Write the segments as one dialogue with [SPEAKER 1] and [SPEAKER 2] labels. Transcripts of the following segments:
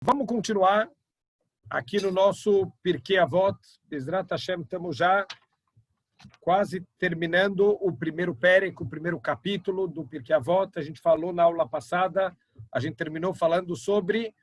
[SPEAKER 1] Vamos continuar aqui no nosso Pirkei Avot. Bezrat Hashem, estamos já quase terminando o primeiro pérec, o primeiro capítulo do Pirkei Avot. A gente falou na aula passada, a gente terminou falando sobre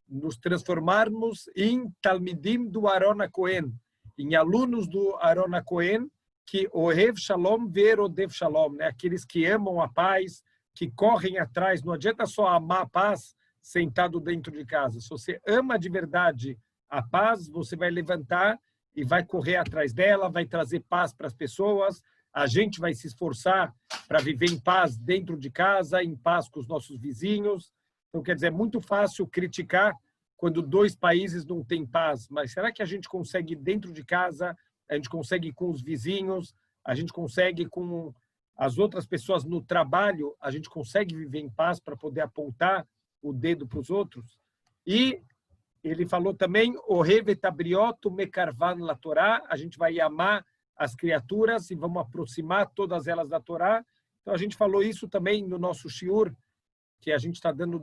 [SPEAKER 1] nos transformarmos em Talmidim do Aron HaKohen, em alunos do Aron HaKohen, que Ohev Shalom Verodev Shalom, né? Aqueles que amam a paz, que correm atrás. Não adianta só amar a paz sentado dentro de casa. Se você ama de verdade a paz, você vai levantar e vai correr atrás dela, vai trazer paz para as pessoas. A gente vai se esforçar para viver em paz dentro de casa, em paz com os nossos vizinhos. Então, quer dizer, é muito fácil criticar quando dois países não têm paz, mas será que a gente consegue dentro de casa, a gente consegue com os vizinhos, a gente consegue com as outras pessoas no trabalho, a gente consegue viver em paz para poder apontar o dedo para os outros? E ele falou também, Ohev et habriot umekarvan la Torá, a gente vai amar as criaturas e vamos aproximar todas elas da Torá. Então, a gente falou isso também no nosso shiur, que a gente está dando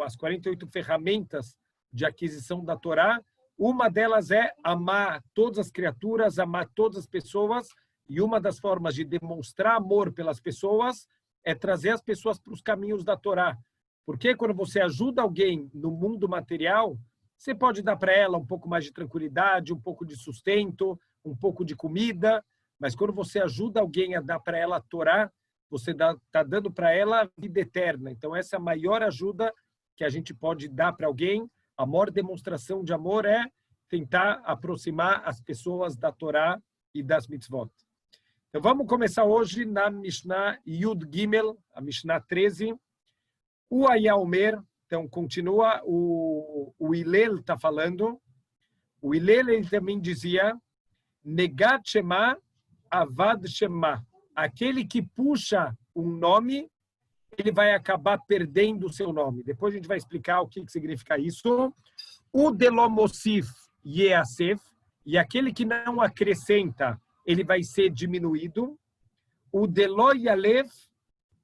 [SPEAKER 1] as 48 ferramentas de aquisição da Torá. Uma delas é amar todas as criaturas, amar todas as pessoas, e uma das formas de demonstrar amor pelas pessoas é trazer as pessoas para os caminhos da Torá. Porque quando você ajuda alguém no mundo material, você pode dar para ela um pouco mais de tranquilidade, um pouco de sustento, um pouco de comida, mas quando você ajuda alguém a dar para ela a Torá, você está dando para ela vida eterna. Então, essa é a maior ajuda que a gente pode dar para alguém. A maior demonstração de amor é tentar aproximar as pessoas da Torá e das mitzvot. Então, vamos começar hoje na Mishnah Yud Gimel, a Mishnah 13. O Ayaomer, então, continua, o Hillel está falando. O Hillel, ele também dizia, Negat Shema, Avad Shema. Aquele que puxa um nome, ele vai acabar perdendo o seu nome. Depois a gente vai explicar o que significa isso. O Delomosif Yeasef, e aquele que não acrescenta, ele vai ser diminuído. O Deloyalev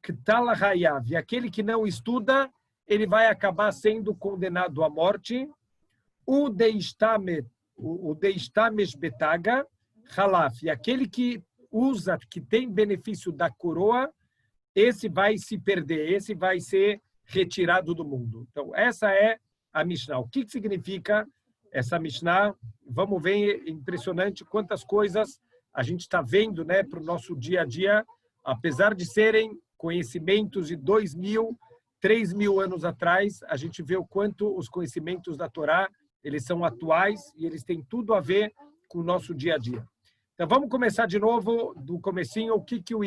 [SPEAKER 1] Ktalahayav, e aquele que não estuda, ele vai acabar sendo condenado à morte. O Deistamesh Betaga Halaf, e aquele que usa, que tem benefício da coroa, esse vai se perder, esse vai ser retirado do mundo. Então, essa é a Mishnah. O que significa essa Mishnah? Vamos ver, impressionante quantas coisas a gente está vendo, né, para o nosso dia a dia, apesar de serem conhecimentos de 2.000, 3.000 anos atrás, a gente vê o quanto os conhecimentos da Torá, eles são atuais e eles têm tudo a ver com o nosso dia a dia. Então, vamos começar de novo do comecinho. O que o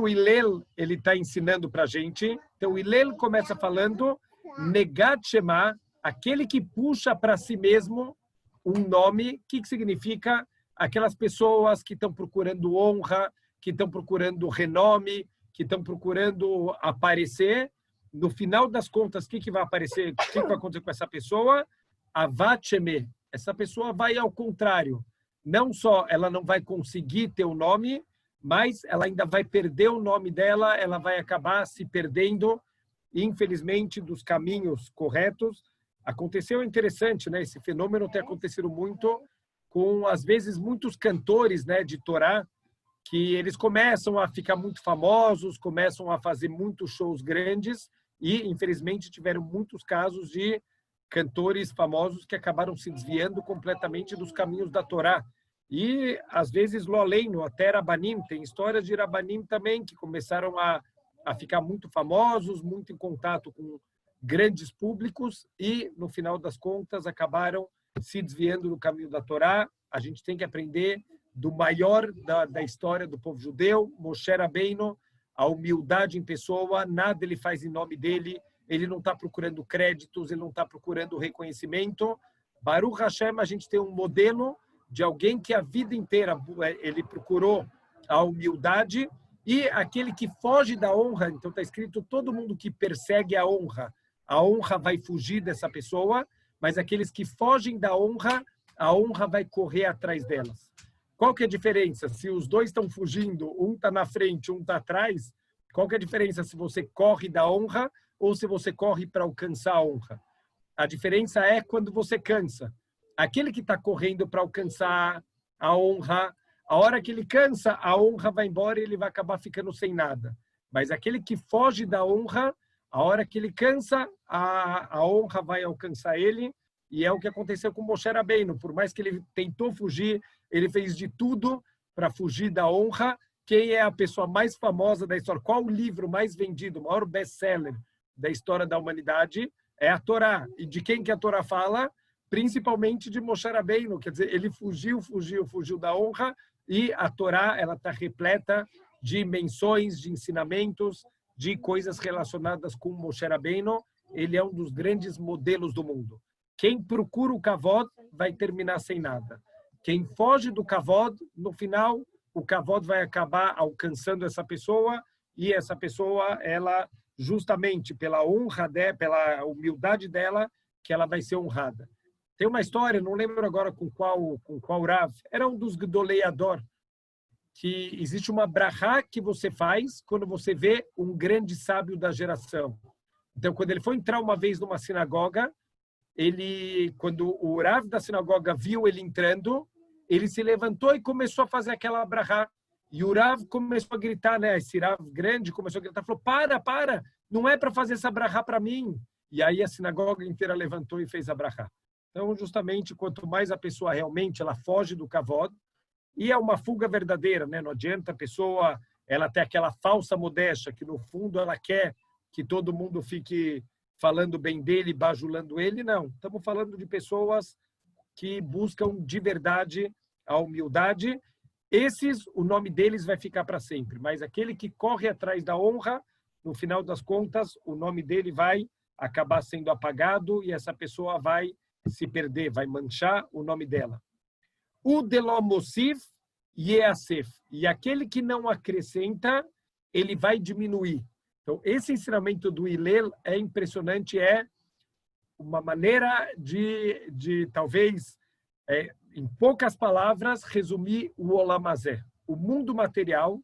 [SPEAKER 1] Hillel ele está ensinando para a gente? Então, o Hillel começa falando Negat Shema, aquele que puxa para si mesmo um nome. O que significa? Aquelas pessoas que estão procurando honra, que estão procurando renome, que estão procurando aparecer. No final das contas, o que vai aparecer? O que vai acontecer com essa pessoa? Avat Shemeh. Essa pessoa vai ao contrário. Não só ela não vai conseguir ter o nome, mas ela ainda vai perder o nome dela, ela vai acabar se perdendo, infelizmente, dos caminhos corretos. Aconteceu interessante, né? Esse fenômeno tem acontecido muito com, às vezes, muitos cantores, né, de Torá, que eles começam a ficar muito famosos, começam a fazer muitos shows grandes e, infelizmente, tiveram muitos casos de cantores famosos que acabaram se desviando completamente dos caminhos da Torá. E, às vezes, lo aleino, até Rabanim, tem histórias de Rabanim também, que começaram a ficar muito famosos, muito em contato com grandes públicos e, no final das contas, acabaram se desviando do caminho da Torá. A gente tem que aprender do maior da história do povo judeu, Moshe Rabbeinu, a humildade em pessoa, nada ele faz em nome dele, ele não está procurando créditos, ele não está procurando reconhecimento. Baruch Hashem, a gente tem um modelo de alguém que a vida inteira ele procurou a humildade, e aquele que foge da honra, então está escrito, todo mundo que persegue a honra vai fugir dessa pessoa, mas aqueles que fogem da honra, a honra vai correr atrás delas. Qual que é a diferença? Se os dois estão fugindo, um está na frente, um está atrás, qual que é a diferença se você corre da honra ou se você corre para alcançar a honra. A diferença é quando você cansa. Aquele que está correndo para alcançar a honra, a hora que ele cansa, a honra vai embora e ele vai acabar ficando sem nada. Mas aquele que foge da honra, a hora que ele cansa, a honra vai alcançar ele. E é o que aconteceu com Moshe Rabbeinu. Por mais que ele tentou fugir, ele fez de tudo para fugir da honra. Quem é a pessoa mais famosa da história? Qual o livro mais vendido, o maior best-seller da história da humanidade? É a Torá. E de quem que a Torá fala? Principalmente de Moshe Rabbeinu. Quer dizer, ele fugiu da honra, e a Torá ela está repleta de menções, de ensinamentos, de coisas relacionadas com Moshe Rabbeinu. Ele é um dos grandes modelos do mundo. Quem procura o kavod vai terminar sem nada. Quem foge do kavod, no final, o kavod vai acabar alcançando essa pessoa, e essa pessoa, ela justamente pela honra dela, pela humildade dela, que ela vai ser honrada. Tem uma história, não lembro agora com qual Rav, era um dos Gedolei Hador, que existe uma brachá que você faz quando você vê um grande sábio da geração. Então, quando ele foi entrar uma vez numa sinagoga, quando o Rav da sinagoga viu ele entrando, ele se levantou e começou a fazer aquela brachá. E o Rav começou a gritar, né? Esse Rav grande começou a gritar, falou, para, não é para fazer essa brachá para mim. E aí a sinagoga inteira levantou e fez a brachá. Então, justamente, quanto mais a pessoa realmente ela foge do kavod, e é uma fuga verdadeira, né? Não adianta a pessoa ela ter aquela falsa modéstia, que no fundo ela quer que todo mundo fique falando bem dele, bajulando ele. Não, estamos falando de pessoas que buscam de verdade a humildade. Esses, o nome deles vai ficar para sempre. Mas aquele que corre atrás da honra, no final das contas, o nome dele vai acabar sendo apagado e essa pessoa vai se perder, vai manchar o nome dela. O deló mosif yeasef. E aquele que não acrescenta, ele vai diminuir. Então, esse ensinamento do Hillel é impressionante, é uma maneira de talvez, em poucas palavras, resumir o Olam Hazé. O mundo material,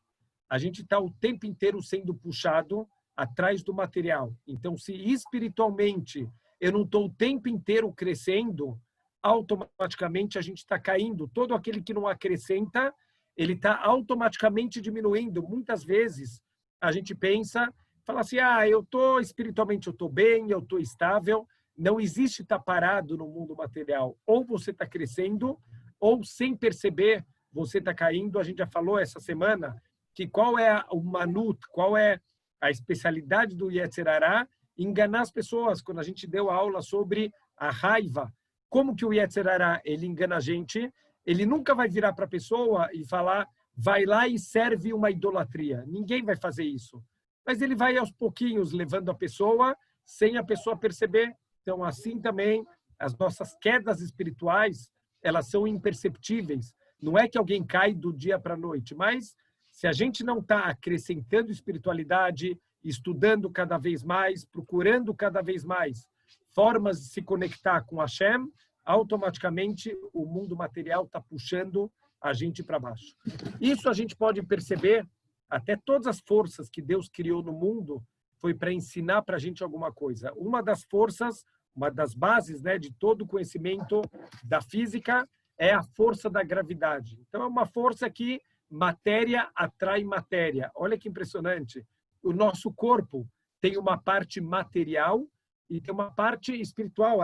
[SPEAKER 1] a gente está o tempo inteiro sendo puxado atrás do material. Então, se espiritualmente eu não estou o tempo inteiro crescendo, automaticamente a gente está caindo. Todo aquele que não acrescenta, ele está automaticamente diminuindo. Muitas vezes a gente pensa, fala assim, eu estou espiritualmente, eu estou bem, eu estou estável. Não existe estar parado no mundo material. Ou você está crescendo, ou sem perceber, você está caindo. A gente já falou essa semana que qual é o manut, qual é a especialidade do Yetzer Hará, enganar as pessoas. Quando a gente deu a aula sobre a raiva, como que o Yetzer Hará, ele engana a gente, ele nunca vai virar para a pessoa e falar, vai lá e serve uma idolatria. Ninguém vai fazer isso. Mas ele vai aos pouquinhos levando a pessoa, sem a pessoa perceber. Então, assim também, as nossas quedas espirituais, elas são imperceptíveis. Não é que alguém cai do dia para a noite, mas se a gente não está acrescentando espiritualidade, estudando cada vez mais, procurando cada vez mais formas de se conectar com Hashem, automaticamente o mundo material está puxando a gente para baixo. Isso a gente pode perceber, até todas as forças que Deus criou no mundo foi para ensinar para a gente alguma coisa. Uma das forças, uma das bases, né, de todo o conhecimento da física é a força da gravidade. Então, é uma força que matéria atrai matéria. Olha que impressionante. O nosso corpo tem uma parte material e tem uma parte espiritual.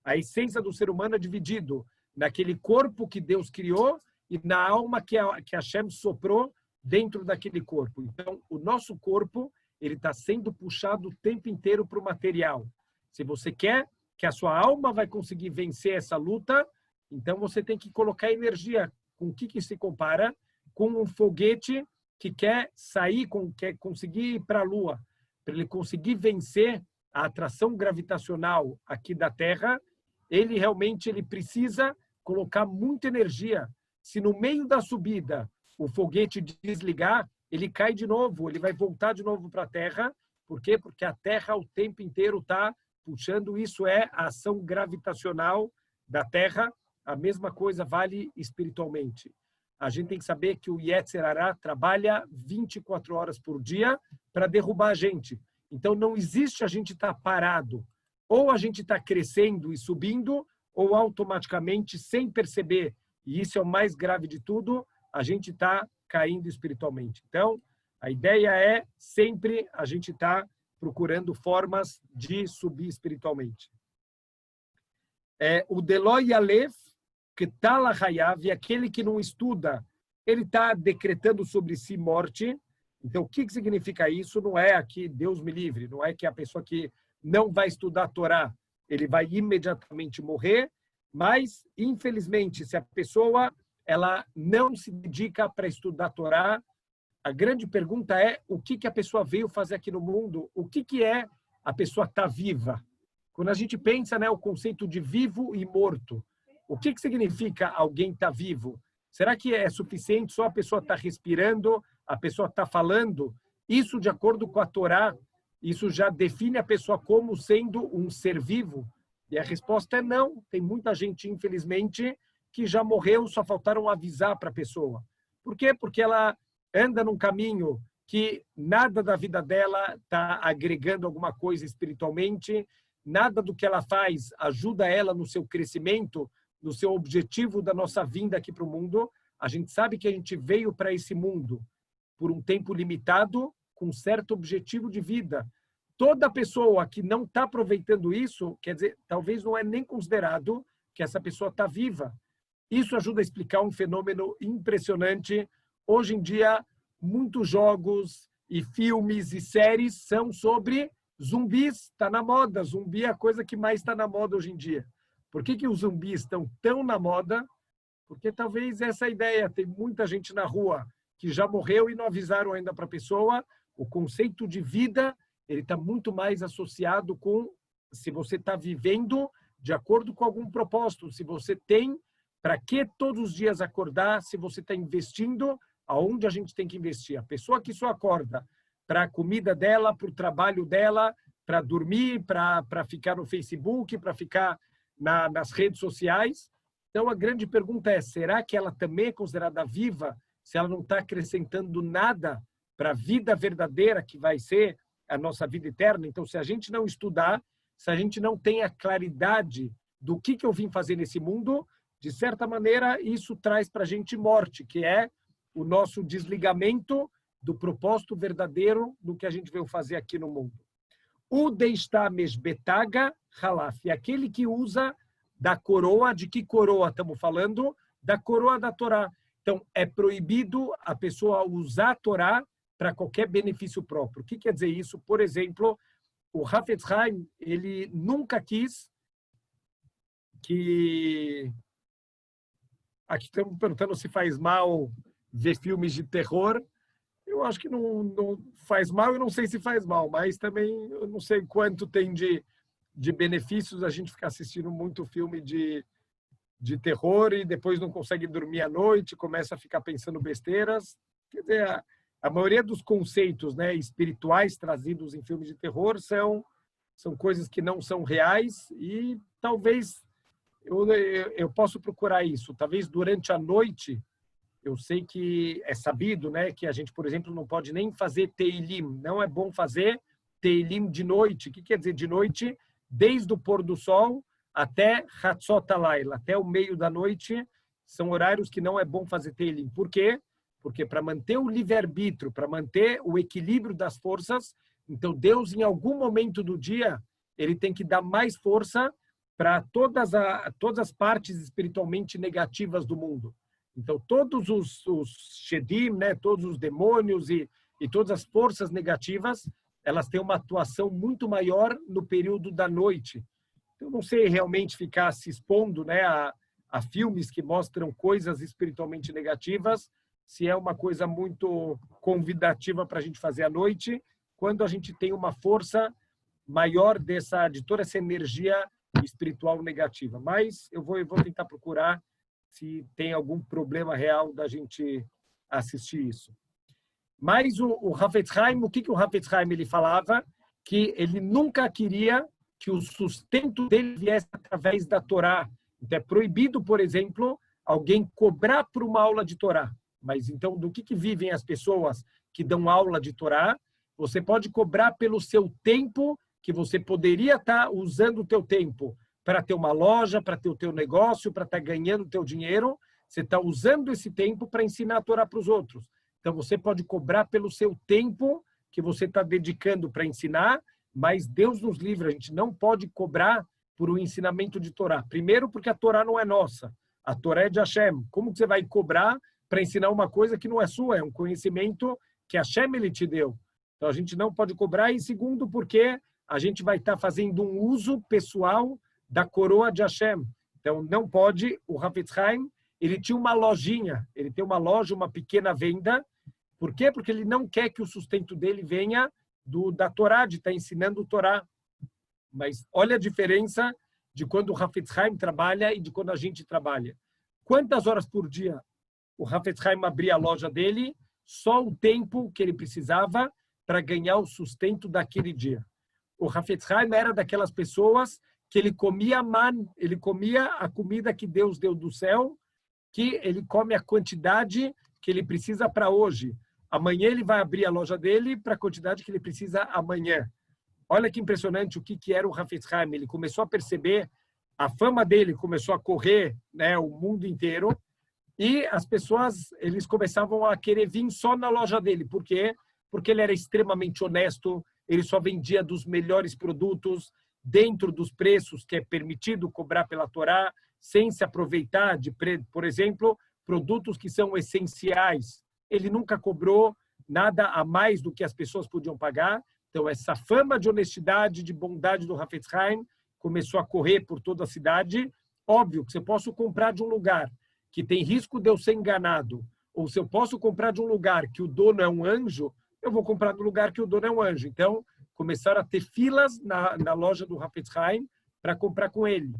[SPEAKER 1] A essência do ser humano é dividido naquele corpo que Deus criou e na alma que Hashem soprou dentro daquele corpo. Então, o nosso corpo ele está sendo puxado o tempo inteiro para o material. Se você quer que a sua alma vai conseguir vencer essa luta, então você tem que colocar energia. Com o que se compara? Com um foguete que quer sair, quer conseguir ir para a Lua. Para ele conseguir vencer a atração gravitacional aqui da Terra, ele realmente precisa colocar muita energia. Se no meio da subida o foguete desligar, ele cai de novo, ele vai voltar de novo para a Terra. Por quê? Porque a Terra o tempo inteiro está puxando. Isso é a ação gravitacional da Terra. A mesma coisa vale espiritualmente. A gente tem que saber que o Yetzer Hará trabalha 24 horas por dia para derrubar a gente. Então, não existe a gente estar parado. Ou a gente está crescendo e subindo, ou automaticamente, sem perceber, e isso é o mais grave de tudo, a gente está caindo espiritualmente. Então, a ideia é sempre a gente estar procurando formas de subir espiritualmente. O Deloi Aleph, que está lá Hayav, e aquele que não estuda, ele está decretando sobre si morte. Então, o que significa isso? Não é aqui, Deus me livre, não é que a pessoa que não vai estudar a Torá, ele vai imediatamente morrer, mas, infelizmente, se a pessoa ela não se dedica para estudar a Torá, a grande pergunta é o que a pessoa veio fazer aqui no mundo, o que é a pessoa estar viva. Quando a gente pensa, né, o conceito de vivo e morto, o que significa alguém estar vivo? Será que é suficiente só a pessoa estar respirando, a pessoa estar falando? Isso, de acordo com a Torá, isso já define a pessoa como sendo um ser vivo? E a resposta é não. Tem muita gente, infelizmente, que já morreu, só faltaram avisar para a pessoa. Por quê? Porque ela anda num caminho que nada da vida dela está agregando alguma coisa espiritualmente, nada do que ela faz ajuda ela no seu crescimento, no seu objetivo da nossa vinda aqui para o mundo. A gente sabe que a gente veio para esse mundo por um tempo limitado, com um certo objetivo de vida. Toda pessoa que não está aproveitando isso, quer dizer, talvez não é nem considerado que essa pessoa está viva. Isso ajuda a explicar um fenômeno impressionante. Hoje em dia, muitos jogos e filmes e séries são sobre zumbis. Está na moda. Zumbi é a coisa que mais está na moda hoje em dia. Por que os zumbis estão tão na moda? Porque talvez essa ideia, tem muita gente na rua que já morreu e não avisaram ainda para a pessoa. O conceito de vida, ele está muito mais associado com se você está vivendo de acordo com algum propósito, se você tem para que todos os dias acordar, se você está investindo, aonde a gente tem que investir. A pessoa que só acorda para a comida dela, para o trabalho dela, para dormir, para ficar no Facebook, para ficar nas redes sociais. Então, a grande pergunta é, será que ela também é considerada viva se ela não está acrescentando nada para a vida verdadeira, que vai ser a nossa vida eterna? Então, se a gente não estudar, se a gente não tem a claridade do que eu vim fazer nesse mundo, de certa maneira, isso traz para a gente morte, que é o nosso desligamento do propósito verdadeiro do que a gente veio fazer aqui no mundo. O Deishtamesh Betaga Halaf, aquele que usa da coroa, de que coroa estamos falando? Da coroa da Torá. Então, é proibido a pessoa usar a Torá para qualquer benefício próprio. O que quer dizer isso? Por exemplo, o Hafetz Haim, ele nunca quis que... Aqui estamos perguntando se faz mal ver filmes de terror. Eu acho que não faz mal, eu não sei se faz mal, mas também eu não sei quanto tem de benefícios a gente ficar assistindo muito filme de terror e depois não consegue dormir à noite, começa a ficar pensando besteiras. Quer dizer, a maioria dos conceitos, né, espirituais trazidos em filmes de terror são coisas que não são reais e talvez eu posso procurar isso. Talvez durante a noite, eu sei que é sabido, né, que a gente, por exemplo, não pode nem fazer Teilim. Não é bom fazer Teilim de noite. O que quer dizer de noite? Desde o pôr do sol até Hatzot Halayla, até o meio da noite, são horários que não é bom fazer Teilim. Por quê? Porque para manter o livre-arbítrio, para manter o equilíbrio das forças, então Deus, em algum momento do dia, ele tem que dar mais força para todas as partes espiritualmente negativas do mundo. Então, todos os shedim, né, todos os demônios e todas as forças negativas, elas têm uma atuação muito maior no período da noite. Eu não sei realmente ficar se expondo, né, a filmes que mostram coisas espiritualmente negativas, se é uma coisa muito convidativa para a gente fazer à noite, quando a gente tem uma força maior de toda essa energia espiritual negativa. Mas eu vou tentar procurar se tem algum problema real da gente assistir isso. Mas o Hafetz Haim, o que o Hafetz Haim ele falava? Que ele nunca queria que o sustento dele viesse através da Torá. Então é proibido, por exemplo, alguém cobrar por uma aula de Torá. Mas então, do que vivem as pessoas que dão aula de Torá? você pode cobrar pelo seu tempo, que você poderia estar usando o teu tempo para ter uma loja, para ter o teu negócio, para estar ganhando o teu dinheiro. Você está usando esse tempo para ensinar a Torá para os outros. Então, você pode cobrar pelo seu tempo que você está dedicando para ensinar, mas Deus nos livre, a gente não pode cobrar por um ensinamento de Torá. Primeiro, porque a Torá não é nossa. A Torá é de Hashem. Como que você vai cobrar para ensinar uma coisa que não é sua? É um conhecimento que Hashem ele te deu. Então, a gente não pode cobrar. E segundo, porque a gente vai estar fazendo um uso pessoal da coroa de Hashem. Então, não pode. O Hafetz Haim, ele tinha uma lojinha. Ele tem uma loja, uma pequena venda. Por quê? Porque ele não quer que o sustento dele venha da Torá, de estar ensinando o Torá. Mas olha a diferença de quando o Hafetz Haim trabalha e de quando a gente trabalha. Quantas horas por dia o Hafetz Haim abria a loja dele? Só o tempo que ele precisava para ganhar o sustento daquele dia. O Hafetz Haim era daquelas pessoas que ele comia ele comia a comida que Deus deu do céu, que ele come a quantidade que ele precisa para hoje. Amanhã ele vai abrir a loja dele para a quantidade que ele precisa amanhã. Olha que impressionante o que era o Hafetz Haim. Ele começou a perceber, a fama dele começou a correr, né, o mundo inteiro, e as pessoas eles começavam a querer vir só na loja dele. Por quê? Porque ele era extremamente honesto, ele só vendia dos melhores produtos, dentro dos preços que é permitido cobrar pela Torá, sem se aproveitar de, por exemplo, produtos que são essenciais. Ele nunca cobrou nada a mais do que as pessoas podiam pagar. Então, essa fama de honestidade, de bondade do Hafetz Haim começou a correr por toda a cidade. Óbvio que se eu posso comprar de um lugar que tem risco de eu ser enganado, ou se eu posso comprar de um lugar que o dono é um anjo, eu vou comprar do lugar que o dono é um anjo. Então, começaram a ter filas na loja do Hafetz Haim para comprar com ele.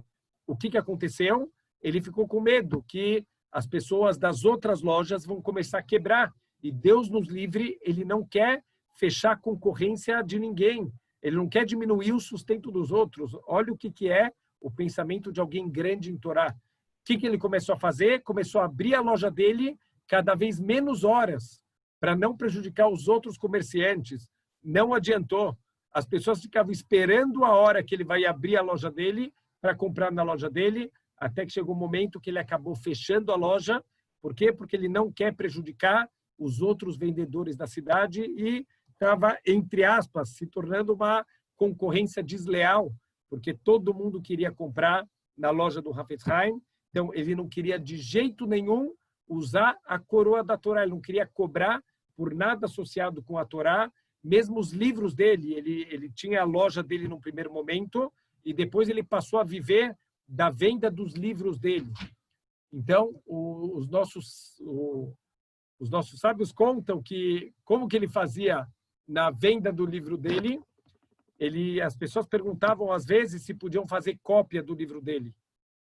[SPEAKER 1] O que aconteceu? Ele ficou com medo que as pessoas das outras lojas vão começar a quebrar. E Deus nos livre, ele não quer fechar a concorrência de ninguém. Ele não quer diminuir o sustento dos outros. Olha o que é o pensamento de alguém grande em Torá. O que ele começou a fazer? Começou a abrir a loja dele cada vez menos horas, para não prejudicar os outros comerciantes. Não adiantou. As pessoas ficavam esperando a hora que ele vai abrir a loja dele para comprar na loja dele, até que chegou um momento que ele acabou fechando a loja. Por quê? Porque ele não quer prejudicar os outros vendedores da cidade e estava, entre aspas, se tornando uma concorrência desleal, porque todo mundo queria comprar na loja do Hafetz Haim. Então, ele não queria de jeito nenhum usar a coroa da Torá, ele não queria cobrar por nada associado com a Torá. Mesmo os livros dele, ele tinha a loja dele no primeiro momento e depois ele passou a viver da venda dos livros dele. Então, os nossos sábios contam que como que ele fazia na venda do livro dele. As pessoas perguntavam às vezes se podiam fazer cópia do livro dele.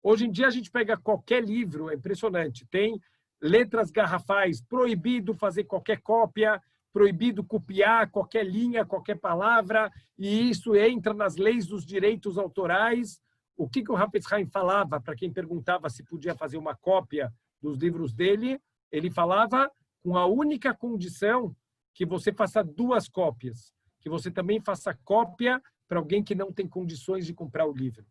[SPEAKER 1] Hoje em dia a gente pega qualquer livro, é impressionante, tem letras garrafais, proibido fazer qualquer cópia, proibido copiar qualquer linha, qualquer palavra, e isso entra nas leis dos direitos autorais. O que o Hafetz Haim falava para quem perguntava se podia fazer uma cópia dos livros dele? Ele falava com a única condição que você faça 2 cópias, que você também faça cópia para alguém que não tem condições de comprar o livro.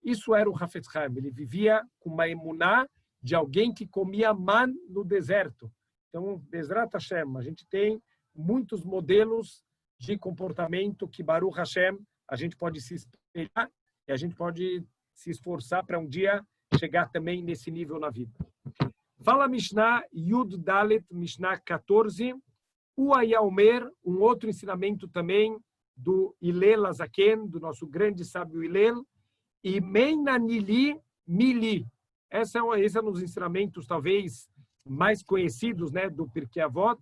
[SPEAKER 1] Isso era o Hafetz Haim. Ele vivia com uma emuná de alguém que comia man no deserto. Então, Bezrat Hashem, a gente tem muitos modelos de comportamento que, Baruch Hashem, a gente pode se espelhar e a gente pode se esforçar para um dia chegar também nesse nível na vida. Fala Mishnah, Yud Dalet, Mishnah 14, o Ayaomer, um outro ensinamento também do Hillel Azaken, do nosso grande sábio Hillel, e Meinanili Mili. Esse é um dos ensinamentos talvez mais conhecidos, né, do Pirkei Avot,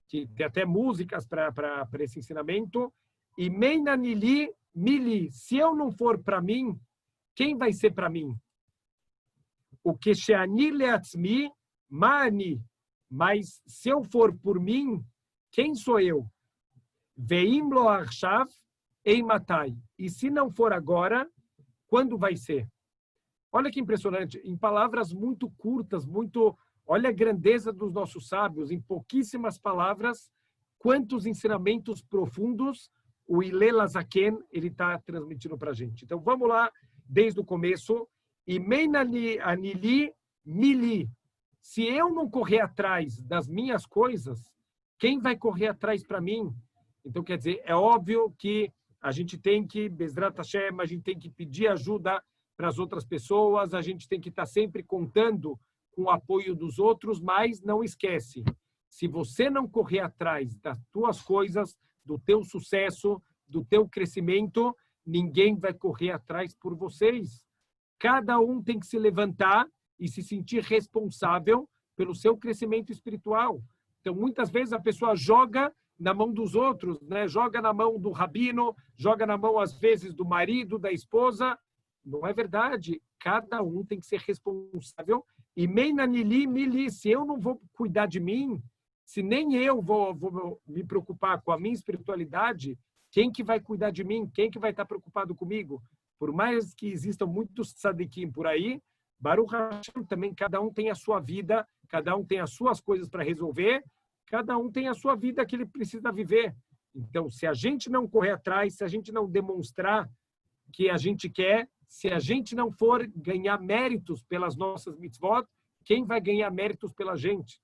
[SPEAKER 1] que tem até músicas para esse ensinamento. E Meinanili Mili, se eu não for para mim, quem vai ser para mim? O que she'ani leatzmi, ma'ani. Mas se eu for por mim, quem sou eu? Veim lo arshav ei matai. E se não for agora, quando vai ser? Olha que impressionante, em palavras muito curtas, olha a grandeza dos nossos sábios, em pouquíssimas palavras, quantos ensinamentos profundos o Hillel Azaken ele está transmitindo para a gente. Então, vamos lá, desde o começo. Imeinali anili mili. Se eu não correr atrás das minhas coisas, quem vai correr atrás para mim? Então, quer dizer, é óbvio que a gente tem que, Bezrat Hashem, a gente tem que pedir ajuda para as outras pessoas, a gente tem que estar sempre contando com o apoio dos outros, mas não esquece, se você não correr atrás das tuas coisas, do teu sucesso, do teu crescimento, ninguém vai correr atrás por vocês. Cada um tem que se levantar e se sentir responsável pelo seu crescimento espiritual. Então, muitas vezes a pessoa joga na mão dos outros, né? Joga na mão do rabino, joga na mão, às vezes, do marido, da esposa. Não é verdade. Cada um tem que ser responsável. E meinanili mili, se eu não vou cuidar de mim, se nem eu vou me preocupar com a minha espiritualidade, quem que vai cuidar de mim? Quem que vai estar preocupado comigo? Por mais que existam muitos tzadikim por aí, Baruch Hashem, também cada um tem a sua vida, cada um tem as suas coisas para resolver, cada um tem a sua vida que ele precisa viver. Então, se a gente não correr atrás, se a gente não demonstrar que a gente quer, se a gente não for ganhar méritos pelas nossas mitzvot, quem vai ganhar méritos pela gente?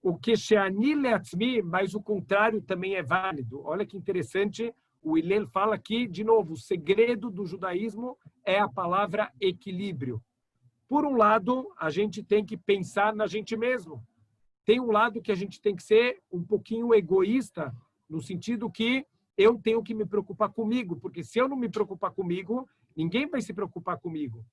[SPEAKER 1] O que she'ani le'atzmi, mas o contrário também é válido. Olha que interessante, o Hillel fala aqui, de novo, o segredo do judaísmo é a palavra equilíbrio. Por um lado, a gente tem que pensar na gente mesmo. Tem um lado que a gente tem que ser um pouquinho egoísta, no sentido que eu tenho que me preocupar comigo, porque se eu não me preocupar comigo, ninguém vai se preocupar comigo.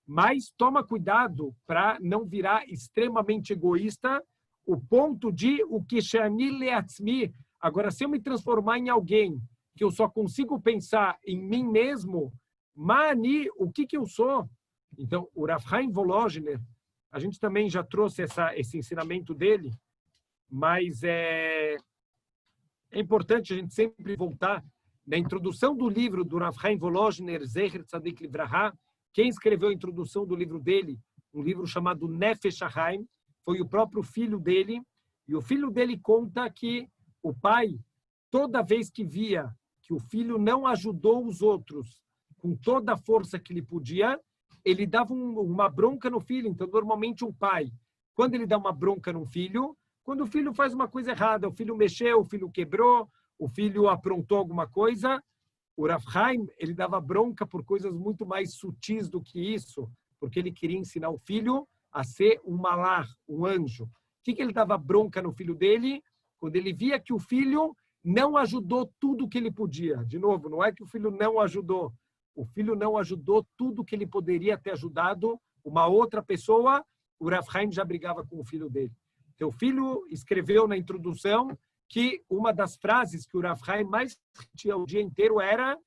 [SPEAKER 1] Mas toma cuidado para não virar extremamente egoísta, o ponto de o que she'ani le'atzmi. Agora, se eu me transformar em alguém que eu só consigo pensar em mim mesmo, mani, o que eu sou? Então, o Rav Chaim Volozhiner, a gente também já trouxe esse ensinamento dele, mas é importante a gente sempre voltar. Na introdução do livro do Rav Chaim Volozhiner, Zecher Tzadik Livraha, quem escreveu a introdução do livro dele, um livro chamado Nefesh HaChaim, foi o próprio filho dele, e o filho dele conta que o pai, toda vez que via que o filho não ajudou os outros com toda a força que ele podia, ele dava uma bronca no filho. Então, normalmente um pai, quando ele dá uma bronca no filho, quando o filho faz uma coisa errada, o filho mexeu, o filho quebrou, o filho aprontou alguma coisa, o Rav Chaim, ele dava bronca por coisas muito mais sutis do que isso, porque ele queria ensinar o filho a ser um malar, um anjo. O que ele dava bronca no filho dele? Quando ele via que o filho não ajudou tudo que ele podia. De novo, não é que o filho não ajudou. O filho não ajudou tudo que ele poderia ter ajudado uma outra pessoa. O Rav Chaim já brigava com o filho dele. Então, o filho escreveu na introdução que uma das frases que o Rav Chaim mais repetia o dia inteiro era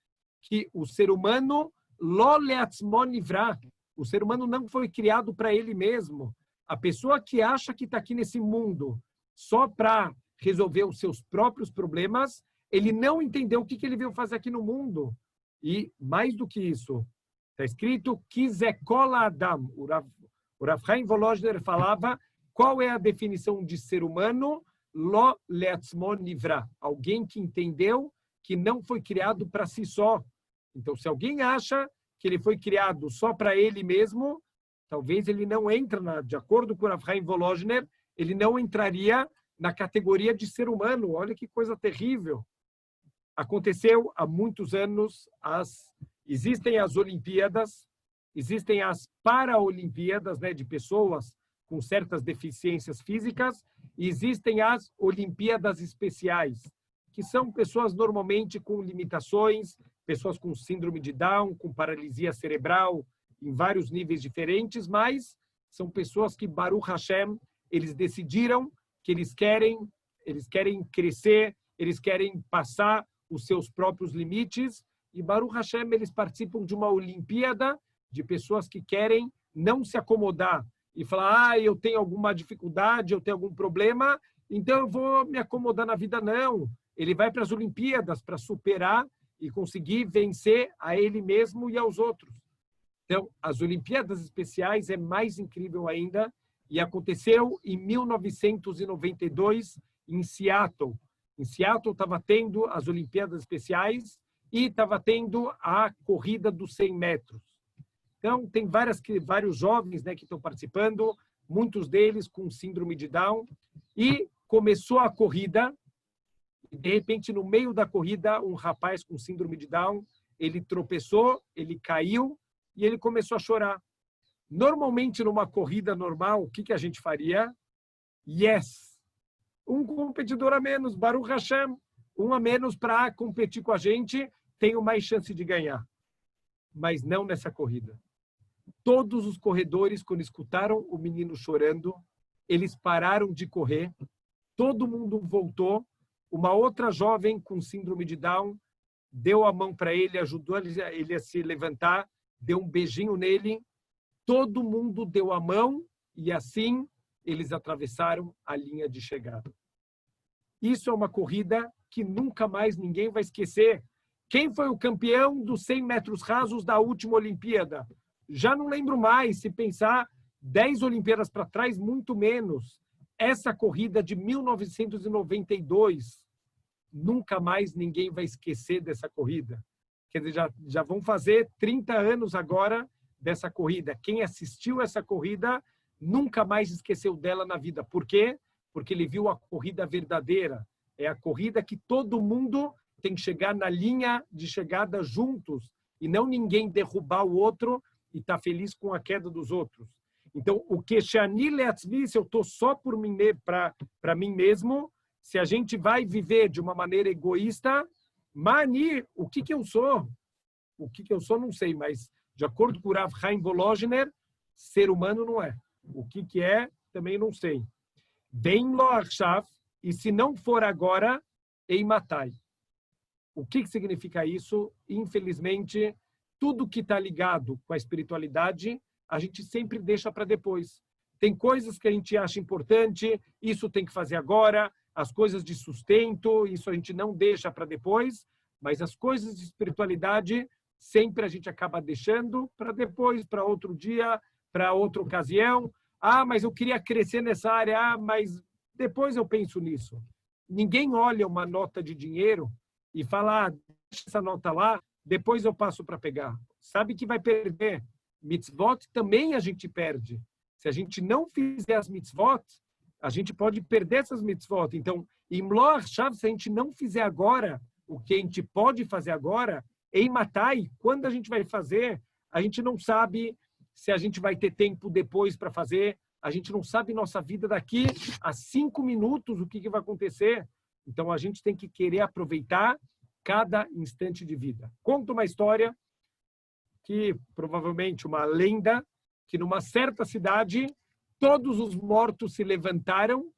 [SPEAKER 1] que o ser humano lo leatzmo nivra. O ser humano não foi criado para ele mesmo. A pessoa que acha que está aqui nesse mundo só para resolver os seus próprios problemas, ele não entendeu o que ele veio fazer aqui no mundo. E, mais do que isso, está escrito Kizekola Adam. O Rav Chaim Volozhiner falava qual é a definição de ser humano? Lo leatzmo nivra. Alguém que entendeu que não foi criado para si só. Então, se alguém acha que ele foi criado só para ele mesmo, talvez ele não entra, de acordo com o Rav Chaim Volozhiner, ele não entraria na categoria de ser humano. Olha que coisa terrível. Aconteceu há muitos anos, existem as Olimpíadas, existem as Paraolimpíadas, né, de pessoas com certas deficiências físicas, e existem as Olimpíadas Especiais, que são pessoas normalmente com limitações, pessoas com síndrome de Down, com paralisia cerebral, em vários níveis diferentes, mas são pessoas que, Baruch Hashem, eles decidiram que eles querem crescer, eles querem passar os seus próprios limites, e Baruch Hashem, eles participam de uma Olimpíada de pessoas que querem não se acomodar e falar, eu tenho alguma dificuldade, eu tenho algum problema, então eu vou me acomodar na vida. Não. Ele vai para as Olimpíadas para superar e conseguir vencer a ele mesmo e aos outros. Então, as Olimpíadas Especiais é mais incrível ainda, e aconteceu em 1992, em Seattle. Em Seattle estava tendo as Olimpíadas Especiais e estava tendo a corrida dos 100 metros. Então, tem vários jovens, né, que estão participando, muitos deles com síndrome de Down, e começou a corrida, e de repente, no meio da corrida, um rapaz com síndrome de Down, ele tropeçou, ele caiu e ele começou a chorar. Normalmente, numa corrida normal, o que a gente faria? Yes! Um competidor a menos, Baruch Hashem, um a menos para competir com a gente, tenho mais chance de ganhar. Mas não nessa corrida. Todos os corredores, quando escutaram o menino chorando, eles pararam de correr, todo mundo voltou. Uma outra jovem com síndrome de Down deu a mão para ele, ajudou ele a se levantar, deu um beijinho nele, todo mundo deu a mão e assim eles atravessaram a linha de chegada. Isso é uma corrida que nunca mais ninguém vai esquecer. Quem foi o campeão dos 100 metros rasos da última Olimpíada? Já não lembro mais, se pensar 10 Olimpíadas para trás, muito menos. Essa corrida de 1992, nunca mais ninguém vai esquecer dessa corrida. Quer dizer, já vão fazer 30 anos agora dessa corrida. Quem assistiu essa corrida nunca mais esqueceu dela na vida. Por quê? Porque ele viu a corrida verdadeira. É a corrida que todo mundo tem que chegar na linha de chegada juntos e não ninguém derrubar o outro e estar feliz com a queda dos outros. Então, o que Shani Leatzmi, se eu estou só para mim mesmo, se a gente vai viver de uma maneira egoísta, Mani, o que eu sou? O que eu sou, não sei, mas de acordo com o Rav Chaim Volozhiner, ser humano não é. O que é, também não sei. Bem lo achav, e se não for agora, ei matai. O que significa isso? Infelizmente, tudo que está ligado com a espiritualidade, a gente sempre deixa para depois. Tem coisas que a gente acha importante, isso tem que fazer agora, as coisas de sustento, isso a gente não deixa para depois, mas as coisas de espiritualidade, sempre a gente acaba deixando para depois, para outro dia, para outra ocasião. Ah, mas eu queria crescer nessa área, mas depois eu penso nisso. Ninguém olha uma nota de dinheiro e fala, deixa essa nota lá, depois eu passo para pegar. Sabe que vai perder. Mitzvot também a gente perde. Se a gente não fizer as mitzvot, a gente pode perder essas mitzvot. Então, em Mloach Shav, se a gente não fizer agora o que a gente pode fazer agora, em Matai, quando a gente vai fazer, a gente não sabe se a gente vai ter tempo depois para fazer, a gente não sabe nossa vida daqui a 5 minutos, o que vai acontecer. Então, a gente tem que querer aproveitar cada instante de vida. Conto uma história que, provavelmente, uma lenda, que numa certa cidade, todos os mortos se levantaram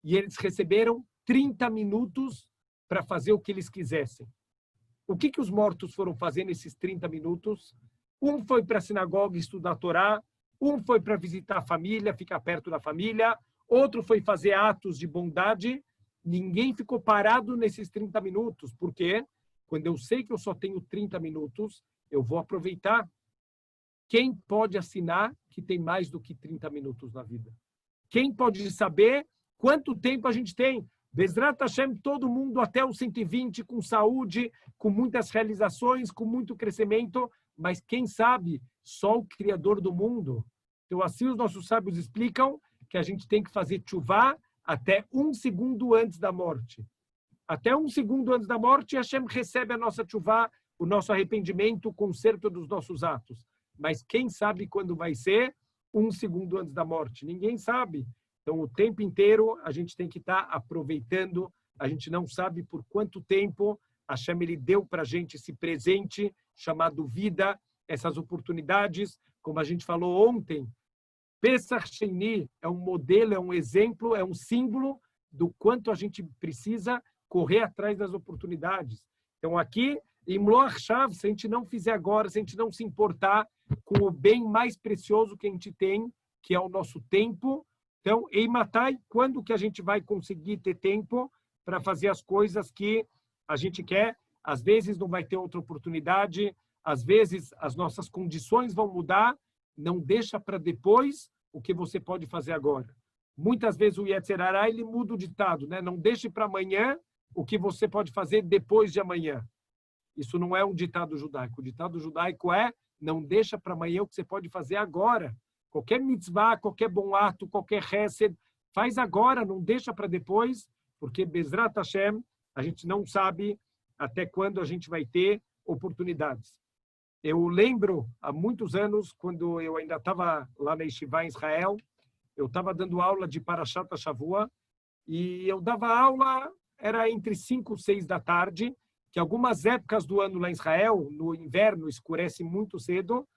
[SPEAKER 1] e eles receberam 30 minutos para fazer o que eles quisessem. O que os mortos foram fazer nesses 30 minutos? Um foi para a sinagoga estudar a Torá, um foi para visitar a família, ficar perto da família, outro foi fazer atos de bondade. Ninguém ficou parado nesses 30 minutos. Por quê? Quando eu sei que eu só tenho 30 minutos, eu vou aproveitar. Quem pode assinar que tem mais do que 30 minutos na vida? Quem pode saber quanto tempo a gente tem? Bezrat Hashem, todo mundo até os 120, com saúde, com muitas realizações, com muito crescimento, mas quem sabe? Só o Criador do mundo. Então, assim os nossos sábios explicam que a gente tem que fazer tchuvá até 1 segundo antes da morte. Até 1 segundo antes da morte, Hashem recebe a nossa tchuvá, o nosso arrependimento, o conserto dos nossos atos. Mas quem sabe quando vai ser 1 segundo antes da morte? Ninguém sabe. Então, o tempo inteiro, a gente tem que estar aproveitando. A gente não sabe por quanto tempo Hashem ele deu para a gente esse presente chamado vida, essas oportunidades. Como a gente falou ontem, Pesach Sheni é um modelo, é um exemplo, é um símbolo do quanto a gente precisa correr atrás das oportunidades. Então, aqui, em Mloach Shav, se a gente não fizer agora, se a gente não se importar com o bem mais precioso que a gente tem, que é o nosso tempo, então, em Matai, quando que a gente vai conseguir ter tempo para fazer as coisas que a gente quer? Às vezes não vai ter outra oportunidade, às vezes as nossas condições vão mudar, não deixa para depois o que você pode fazer agora. Muitas vezes o Yetzer Hara, ele muda o ditado, né? Não deixe para amanhã o que você pode fazer depois de amanhã. Isso não é um ditado judaico. O ditado judaico é: não deixa para amanhã o que você pode fazer agora. Qualquer mitzvah, qualquer bom ato, qualquer hesed, faz agora, não deixa para depois, porque Bezrat Hashem, a gente não sabe até quando a gente vai ter oportunidades. Eu lembro, há muitos anos, quando eu ainda estava lá na Yeshiva em Israel, eu estava dando aula de Parashat Shavua, e eu dava aula, era entre 5 e 6 da tarde, que algumas épocas do ano lá em Israel, no inverno, escurece muito cedo,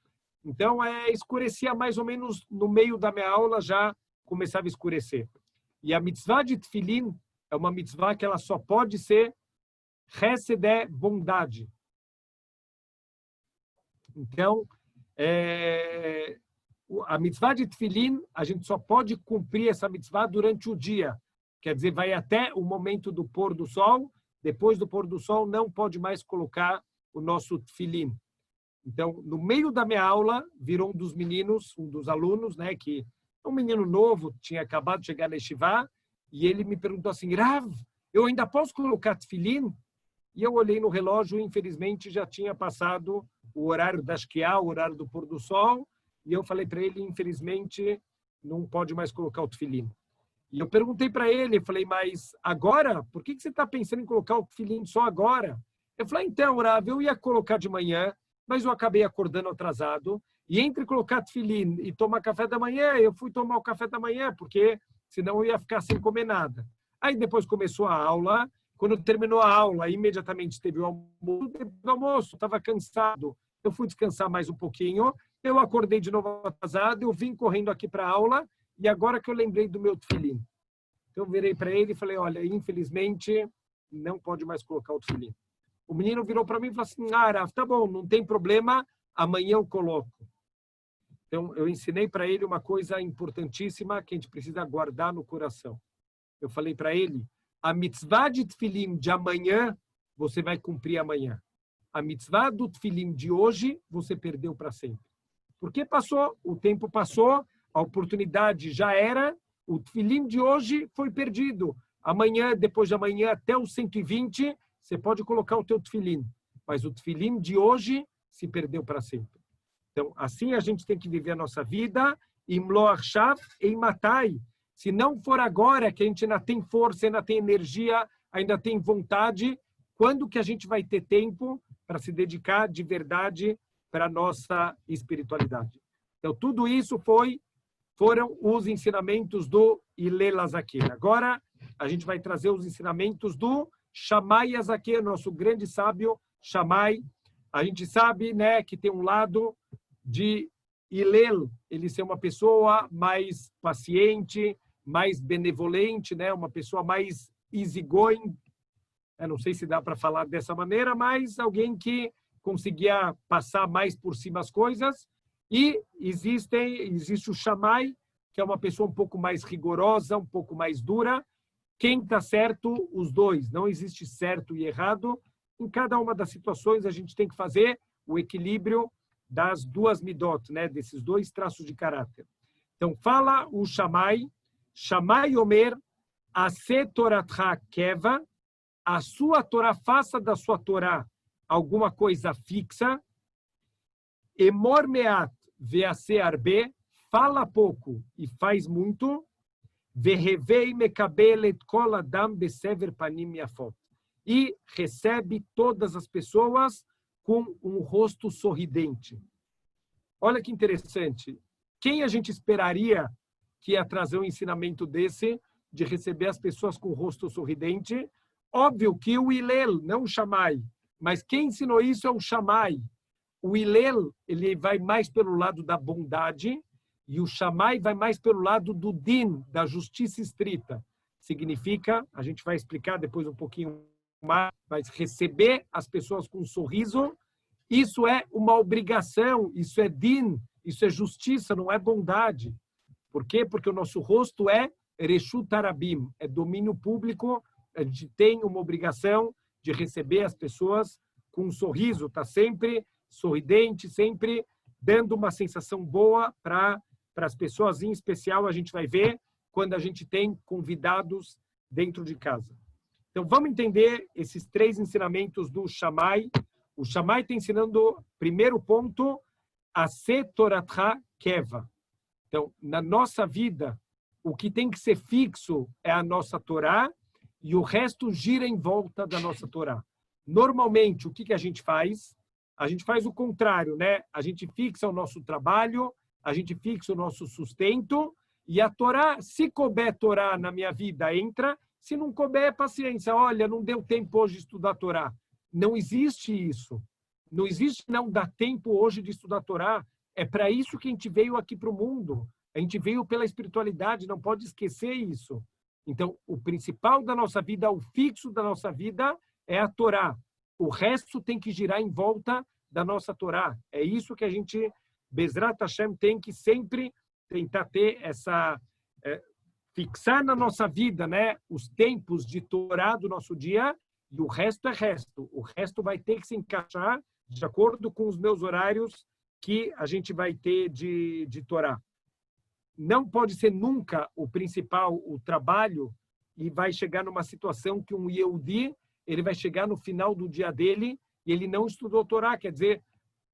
[SPEAKER 1] então escurecia mais ou menos no meio da minha aula, já começava a escurecer. E a mitzvah de Tfilin é uma mitzvah que ela só pode ser Hesed, bondade. Então, a mitzvah de Tfilin, a gente só pode cumprir essa mitzvah durante o dia. Quer dizer, vai até o momento do pôr do sol. Depois do pôr do sol, não pode mais colocar o nosso Tfilin. Então, no meio da minha aula, virou um dos meninos, um dos alunos, né, que é um menino novo, tinha acabado de chegar na Yeshiva, e ele me perguntou assim: Rav, eu ainda posso colocar Tfilin? E eu olhei no relógio, e infelizmente já tinha passado o horário da Shkiá, o horário do pôr do sol, e eu falei para ele: infelizmente, não pode mais colocar o Tfilin. E eu perguntei para ele, falei: mas agora? Por que você está pensando em colocar o Tfilin só agora? Eu falei: então, Rav, eu ia colocar de manhã, mas eu acabei acordando atrasado, e entre colocar Tfilin e tomar café da manhã, eu fui tomar o café da manhã, porque senão eu ia ficar sem comer nada. Aí depois começou a aula. Quando terminou a aula, imediatamente teve o almoço, estava cansado. Eu fui descansar mais um pouquinho, eu acordei de novo atrasado, eu vim correndo aqui para a aula, e agora que eu lembrei do meu Tfilin. Então eu virei para ele e falei: olha, infelizmente, não pode mais colocar o Tfilin. O menino virou para mim e falou assim: Rav, tá bom, não tem problema, amanhã eu coloco. Então eu ensinei para ele uma coisa importantíssima que a gente precisa guardar no coração. Eu falei para ele: a mitzvah de Tfilin de amanhã, você vai cumprir amanhã. A mitzvah do Tfilin de hoje, você perdeu para sempre. Porque passou, o tempo passou, a oportunidade já era, o Tfilin de hoje foi perdido. Amanhã, depois de amanhã, até os 120, você pode colocar o teu Tfilin. Mas o Tfilin de hoje se perdeu para sempre. Então, assim a gente tem que viver a nossa vida, em Lo Arshav, em Matai. Se não for agora, que a gente ainda tem força, ainda tem energia, ainda tem vontade, quando que a gente vai ter tempo para se dedicar de verdade para a nossa espiritualidade? Então, tudo isso foram os ensinamentos do Hillel HaZaken. Agora, a gente vai trazer os ensinamentos do Shammai HaZaken, nosso grande sábio Shammai. A gente sabe, né, que tem um lado de Hillel, ele ser uma pessoa mais paciente, mais benevolente, né? Uma pessoa mais easygoing. Eu não sei se dá para falar dessa maneira, mas alguém que conseguia passar mais por cima as coisas. E existe o Shammai, que é uma pessoa um pouco mais rigorosa, um pouco mais dura. Quem está certo? Os dois. Não existe certo e errado. Em cada uma das situações, a gente tem que fazer o equilíbrio das duas midot, né? Desses dois traços de caráter. Então, fala o Shammai. Shammai Omer, Ase Toratcha Keva, a sua Torá, faça da sua Torá alguma coisa fixa. Emor Meat Vease Arbe, fala pouco e faz muito. Vehevei Mekabel et Kol Adam Besever Panim Yafot, e recebe todas as pessoas com um rosto sorridente. Olha que interessante. Quem a gente esperaria que ia trazer um ensinamento desse, de receber as pessoas com o rosto sorridente? Óbvio que o Hillel, não o Shammai. Mas quem ensinou isso é o Shammai. O Hillel, ele vai mais pelo lado da bondade, e o Shammai vai mais pelo lado do din, da justiça estrita. Significa, a gente vai explicar depois um pouquinho mais, mas receber as pessoas com um sorriso, isso é uma obrigação, isso é din, isso é justiça, não é bondade. Por quê? Porque o nosso rosto é Reshut Arabim, é domínio público, a gente tem uma obrigação de receber as pessoas com um sorriso, está sempre sorridente, sempre dando uma sensação boa para as pessoas, em especial a gente vai ver quando a gente tem convidados dentro de casa. Então, vamos entender esses 3 ensinamentos do Shammai. O Shammai está ensinando, primeiro ponto, a se Toratcha Keva. Então, na nossa vida, o que tem que ser fixo é a nossa Torá e o resto gira em volta da nossa Torá. Normalmente, o que a gente faz? A gente faz o contrário, né? A gente fixa o nosso trabalho, a gente fixa o nosso sustento e a Torá, se couber Torá na minha vida, entra. Se não couber, paciência. Olha, não deu tempo hoje de estudar a Torá. Não existe isso. Não existe não dar tempo hoje de estudar a Torá. É para isso que a gente veio aqui para o mundo. A gente veio pela espiritualidade, não pode esquecer isso. Então, o principal da nossa vida, o fixo da nossa vida é a Torá. O resto tem que girar em volta da nossa Torá. É isso que a gente, Bezrat Hashem, tem que sempre tentar ter essa... fixar na nossa vida, né, os tempos de Torá do nosso dia, e o resto é resto. O resto vai ter que se encaixar de acordo com os meus horários que a gente vai ter de Torá. Não pode ser nunca o principal, o trabalho, e vai chegar numa situação que um Yehudi, ele vai chegar no final do dia dele e ele não estudou Torá. Quer dizer,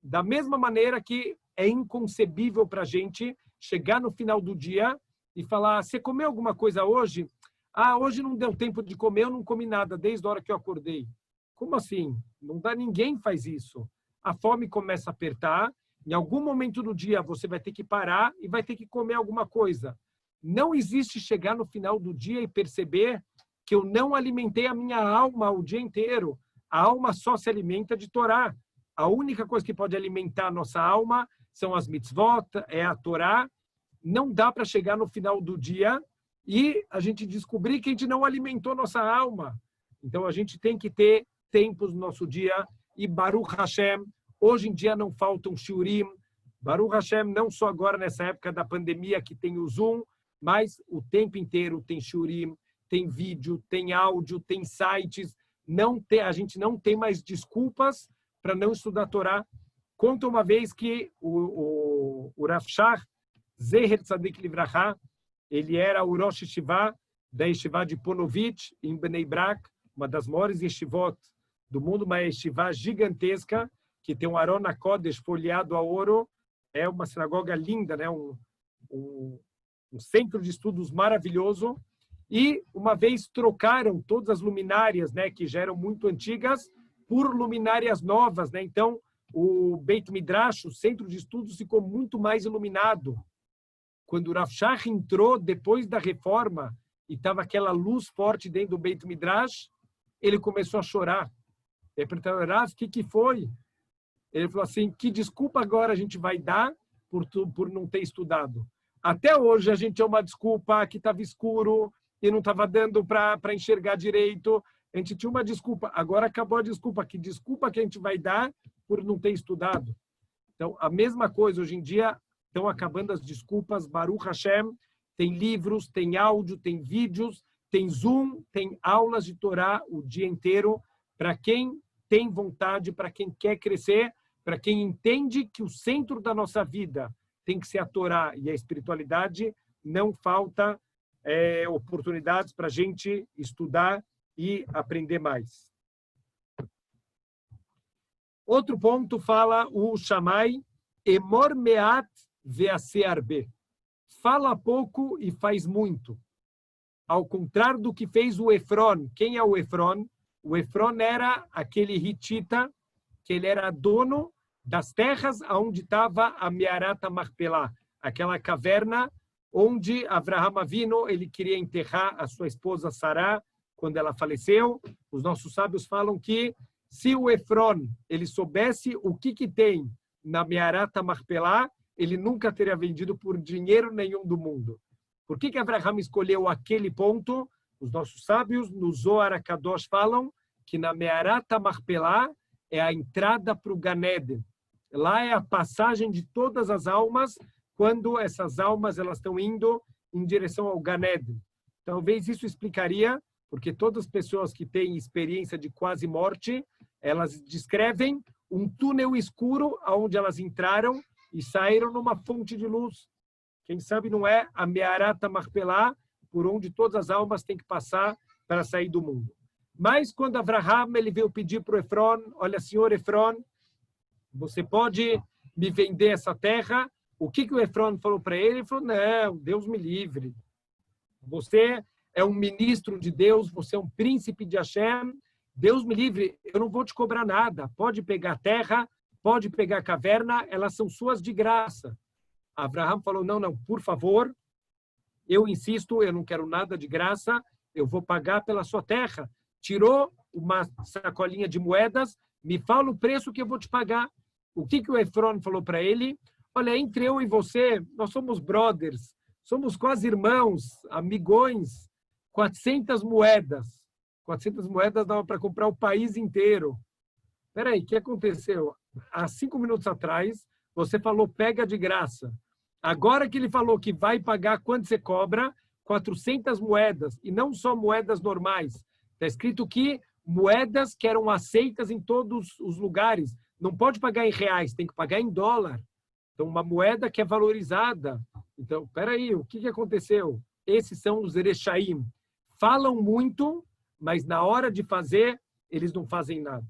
[SPEAKER 1] da mesma maneira que é inconcebível para a gente chegar no final do dia e falar, você comeu alguma coisa hoje? Ah, hoje não deu tempo de comer, eu não comi nada desde a hora que eu acordei. Como assim? Não dá, ninguém faz isso. A fome começa a apertar, em algum momento do dia você vai ter que parar e vai ter que comer alguma coisa. Não existe chegar no final do dia e perceber que eu não alimentei a minha alma o dia inteiro. A alma só se alimenta de Torá. A única coisa que pode alimentar a nossa alma são as mitzvot, é a Torá. Não dá para chegar no final do dia e a gente descobrir que a gente não alimentou nossa alma. Então, a gente tem que ter tempos no nosso dia. E Baruch Hashem, hoje em dia não faltam shiurim. Baruch Hashem, não só agora nessa época da pandemia que tem o Zoom, mas o tempo inteiro tem shiurim, tem vídeo, tem áudio, tem sites. A gente não tem mais desculpas para não estudar a Torá. Conta uma vez que o Rav Shach, Zeher Tzadik Livracha, ele era o Rosh Yeshiva da Yeshiva de Ponovitch, em Bnei Brak, uma das maiores yeshivot do mundo, uma yeshiva gigantesca, que tem um Aron HaKodesh folheado a ouro. É uma sinagoga linda, né? Um centro de estudos maravilhoso. E, uma vez, trocaram todas as luminárias, né, que já eram muito antigas, por luminárias novas, né? Então, o Beit Midrash, o centro de estudos, ficou muito mais iluminado. Quando o Rav Shach entrou, depois da reforma, e estava aquela luz forte dentro do Beit Midrash, ele começou a chorar. Ele perguntou, Rav, o que foi? Ele falou assim, que desculpa agora a gente vai dar por não ter estudado? Até hoje a gente é uma desculpa que estava escuro e não estava dando para enxergar direito. A gente tinha uma desculpa. Agora acabou a desculpa. Que desculpa que a gente vai dar por não ter estudado? Então, a mesma coisa. Hoje em dia, estão acabando as desculpas. Baruch Hashem, tem livros, tem áudio, tem vídeos, tem Zoom, tem aulas de Torá o dia inteiro. Para quem tem vontade, para quem quer crescer, para quem entende que o centro da nossa vida tem que ser a Torá e a espiritualidade, não falta oportunidades para a gente estudar e aprender mais. Outro ponto fala o Shammai, Emor meat ve'aseh arbe. Fala pouco e faz muito. Ao contrário do que fez o Efron. Quem é o Efron? O Efron era aquele hitita, que ele era dono das terras onde estava a Me'arat HaMachpelah, aquela caverna onde Avraham Avinu ele queria enterrar a sua esposa Sará quando ela faleceu. Os nossos sábios falam que se o Efron ele soubesse o que tem na Me'arat HaMachpelah, ele nunca teria vendido por dinheiro nenhum do mundo. Por que Avraham escolheu aquele ponto? Os nossos sábios, no Zohar HaKadosh, falam que na Me'arat HaMachpelah é a entrada para o Gan Eden. Lá é a passagem de todas as almas, quando essas almas elas estão indo em direção ao Gan Eden. Talvez isso explicaria, porque todas as pessoas que têm experiência de quase morte, elas descrevem um túnel escuro onde elas entraram e saíram numa fonte de luz. Quem sabe não é a Me'arat HaMachpelah, por onde todas as almas têm que passar para sair do mundo. Mas quando Abraham ele veio pedir para o Efron, olha, senhor Efron, você pode me vender essa terra? O que o Efron falou para ele? Ele falou, não, Deus me livre. Você é um ministro de Deus, você é um príncipe de Hashem, Deus me livre, eu não vou te cobrar nada. Pode pegar a terra, pode pegar a caverna, elas são suas de graça. Abraham falou, não, por favor, eu insisto, eu não quero nada de graça, eu vou pagar pela sua terra. Tirou uma sacolinha de moedas, me fala o preço que eu vou te pagar. O que o Efron falou para ele? Olha, entre eu e você, nós somos brothers, somos quase irmãos, amigões, 400 moedas. 400 moedas dava para comprar o país inteiro. Espera aí, o que aconteceu? Há 5 minutos atrás, você falou pega de graça. Agora que ele falou que vai pagar quanto você cobra, 400 moedas, e não só moedas normais. Está escrito que moedas que eram aceitas em todos os lugares. Não pode pagar em reais, tem que pagar em dólar. Então, uma moeda que é valorizada. Então, espera aí, o que aconteceu? Esses são os Erechaim. Falam muito, mas na hora de fazer, eles não fazem nada.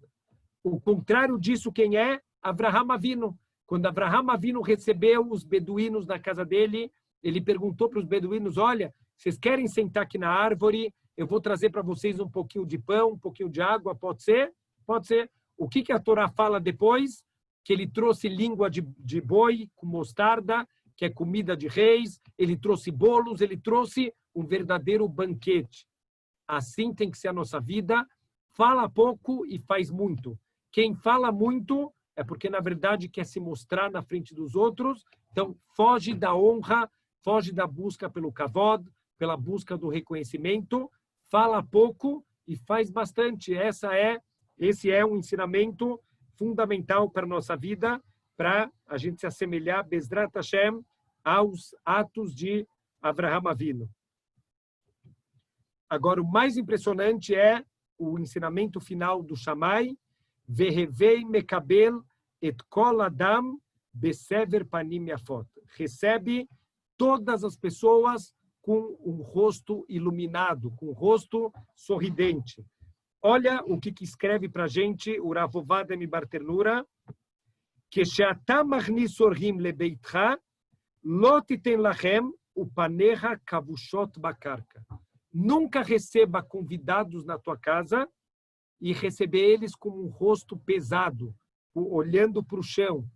[SPEAKER 1] O contrário disso, quem é? Abraham Avinu. Quando Abraham Avinu recebeu os beduínos na casa dele, ele perguntou para os beduínos, olha, vocês querem sentar aqui na árvore? Eu vou trazer para vocês um pouquinho de pão, um pouquinho de água, pode ser? Pode ser. O que a Torá fala depois? Que ele trouxe língua de boi com mostarda, que é comida de reis, ele trouxe bolos, ele trouxe um verdadeiro banquete. Assim tem que ser a nossa vida. Fala pouco e faz muito. Quem fala muito é porque, na verdade, quer se mostrar na frente dos outros. Então, foge da honra, foge da busca pelo kavod, pela busca do reconhecimento. Fala pouco e faz bastante. Esse é um ensinamento fundamental para a nossa vida, para a gente se assemelhar, Bezrat Hashem, aos atos de Abraham Avinu. Agora, o mais impressionante é o ensinamento final do Shammai, Vehevei mekabel et kol adam besever panim yafot. Recebe todas as pessoas com um rosto iluminado, com um rosto sorridente. Olha o que escreve para a gente o Rav Ovadia Mibarternura, que she'ata machnis orhim lebeitcha, lo titen lachem upanecha kavushot bakarka. Nunca receba convidados na tua casa e receber eles com um rosto pesado, olhando para o chão.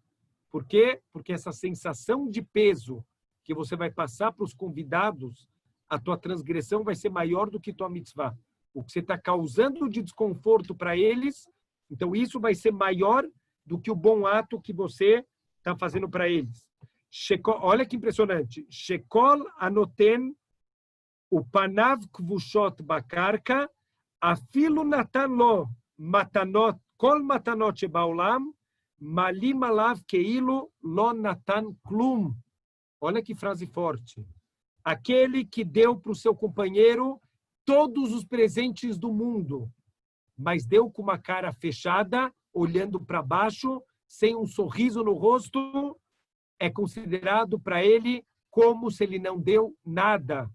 [SPEAKER 1] Por quê? Porque essa sensação de peso que você vai passar para os convidados, a tua transgressão vai ser maior do que tua mitzvah. O que você está causando de desconforto para eles, então isso vai ser maior do que o bom ato que você está fazendo para eles. Olha que impressionante. Shekol anoten upanav kvushot bakarka afilo natan lo matanot kol matanot shebaolam malim alav keilo lo natan klum. Olha que frase forte. Aquele que deu para o seu companheiro todos os presentes do mundo, mas deu com uma cara fechada, olhando para baixo, sem um sorriso no rosto, é considerado para ele como se ele não deu nada.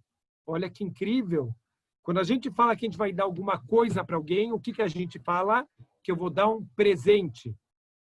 [SPEAKER 1] Olha que incrível. Quando a gente fala que a gente vai dar alguma coisa para alguém, o que a gente fala? Que eu vou dar um presente.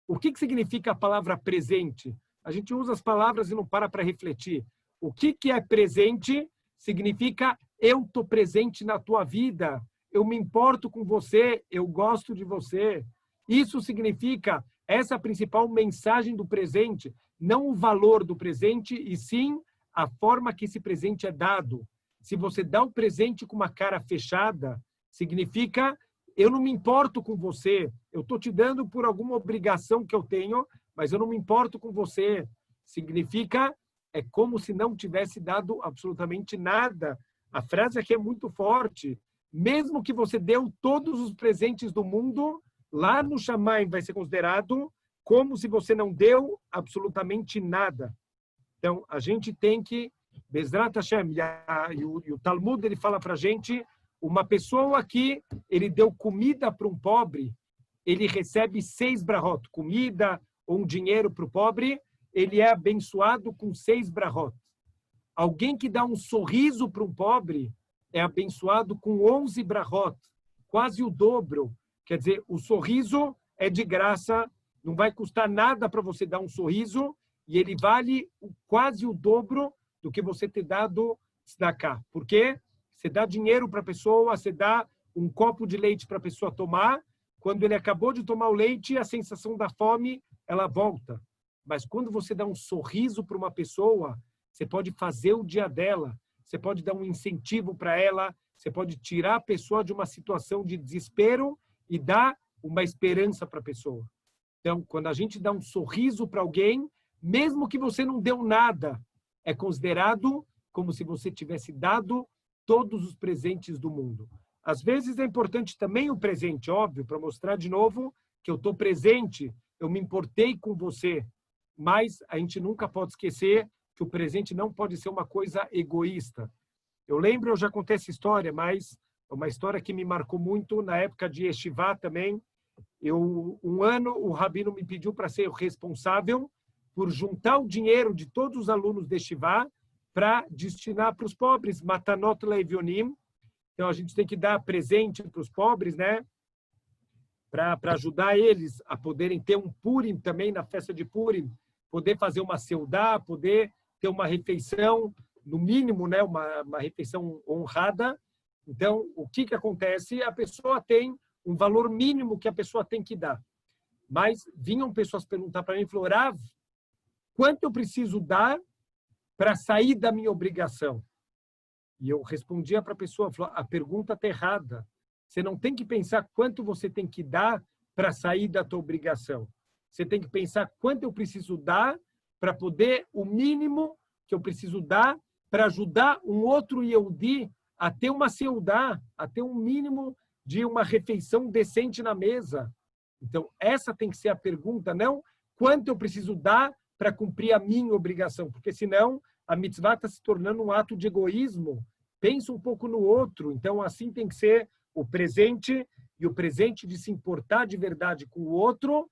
[SPEAKER 1] O que significa a palavra presente? A gente usa as palavras e não para refletir. O que é presente? Significa eu estou presente na tua vida, eu me importo com você, eu gosto de você. Isso significa, essa é a principal mensagem do presente, não o valor do presente, e sim a forma que esse presente é dado. Se você dá o presente com uma cara fechada, significa eu não me importo com você, eu estou te dando por alguma obrigação que eu tenho, mas eu não me importo com você. Significa, é como se não tivesse dado absolutamente nada. A frase aqui é muito forte. Mesmo que você deu todos os presentes do mundo, lá no Shammai vai ser considerado como se você não deu absolutamente nada. Então, a gente tem que, Bezrat Hashem, e o Talmud ele fala para a gente, uma pessoa que ele deu comida para um pobre, ele recebe 6 brahot, comida ou um dinheiro para o pobre, ele é abençoado com 6 brahot. Alguém que dá um sorriso para um pobre é abençoado com 11 brahot. quase o dobro. Quer dizer, o sorriso é de graça, não vai custar nada para você dar um sorriso, e ele vale quase o dobro do que você ter dado tzedakah. Por quê? Você dá dinheiro para a pessoa, você dá um copo de leite para a pessoa tomar, quando ele acabou de tomar o leite, a sensação da fome, ela volta. Mas quando você dá um sorriso para uma pessoa, você pode fazer o dia dela, você pode dar um incentivo para ela, você pode tirar a pessoa de uma situação de desespero e dar uma esperança para a pessoa. Então, quando a gente dá um sorriso para alguém, mesmo que você não deu nada, é considerado como se você tivesse dado todos os presentes do mundo. Às vezes é importante também o presente, óbvio, para mostrar de novo que eu estou presente, eu me importei com você, mas a gente nunca pode esquecer que o presente não pode ser uma coisa egoísta. Eu lembro, eu já contei essa história, mas é uma história que me marcou muito na época de Yeshivá também. Um ano, o rabino me pediu para ser o responsável por juntar o dinheiro de todos os alunos de Yeshivá para destinar para os pobres, Matanot Leivionim. Então, a gente tem que dar presente para os pobres, né? Para ajudar eles a poderem ter um Purim também, na festa de Purim, poder fazer uma seudá, poder ter uma refeição, no mínimo, né? Uma refeição honrada. Então, o que acontece? A pessoa tem um valor mínimo que a pessoa tem que dar. Mas vinham pessoas perguntar para mim, falou, Rav, quanto eu preciso dar para sair da minha obrigação? E eu respondia para a pessoa, a pergunta está errada. Você não tem que pensar quanto você tem que dar para sair da tua obrigação. Você tem que pensar quanto eu preciso dar para poder, o mínimo que eu preciso dar para ajudar um outro Yehudi a ter uma seudá, a ter um mínimo de uma refeição decente na mesa. Então, essa tem que ser a pergunta, não quanto eu preciso dar para cumprir a minha obrigação, porque senão a mitzvah está se tornando um ato de egoísmo. Pensa um pouco no outro. Então, assim tem que ser o presente, e o presente de se importar de verdade com o outro,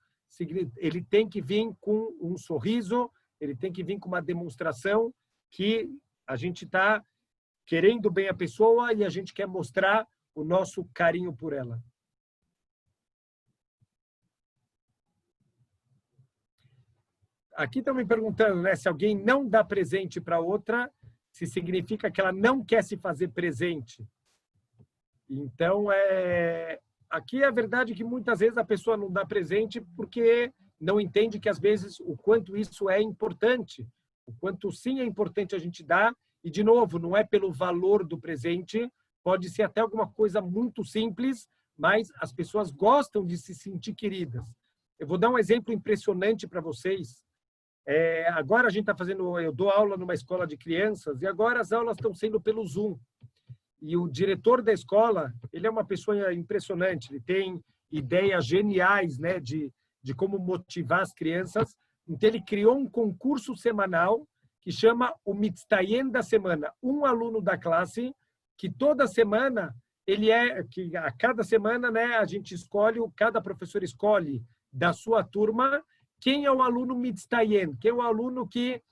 [SPEAKER 1] ele tem que vir com um sorriso, ele tem que vir com uma demonstração que a gente está querendo bem a pessoa e a gente quer mostrar o nosso carinho por ela. Aqui estão me perguntando, né, se alguém não dá presente para outra, se significa que ela não quer se fazer presente. Então, aqui é a verdade que muitas vezes a pessoa não dá presente porque não entende que, às vezes, o quanto isso é importante, o quanto sim é importante a gente dar, e, de novo, não é pelo valor do presente, pode ser até alguma coisa muito simples, mas as pessoas gostam de se sentir queridas. Eu vou dar um exemplo impressionante para vocês. Agora a gente está fazendo, eu dou aula numa escola de crianças e agora as aulas estão sendo pelo Zoom. E o diretor da escola, ele é uma pessoa impressionante, ele tem ideias geniais, né, de como motivar as crianças. Então ele criou um concurso semanal que chama o Mitztayen da semana. Um aluno da classe que toda semana que a cada semana, né, a gente escolhe, cada professor escolhe da sua turma quem é o aluno Mitztayen, quem é o aluno que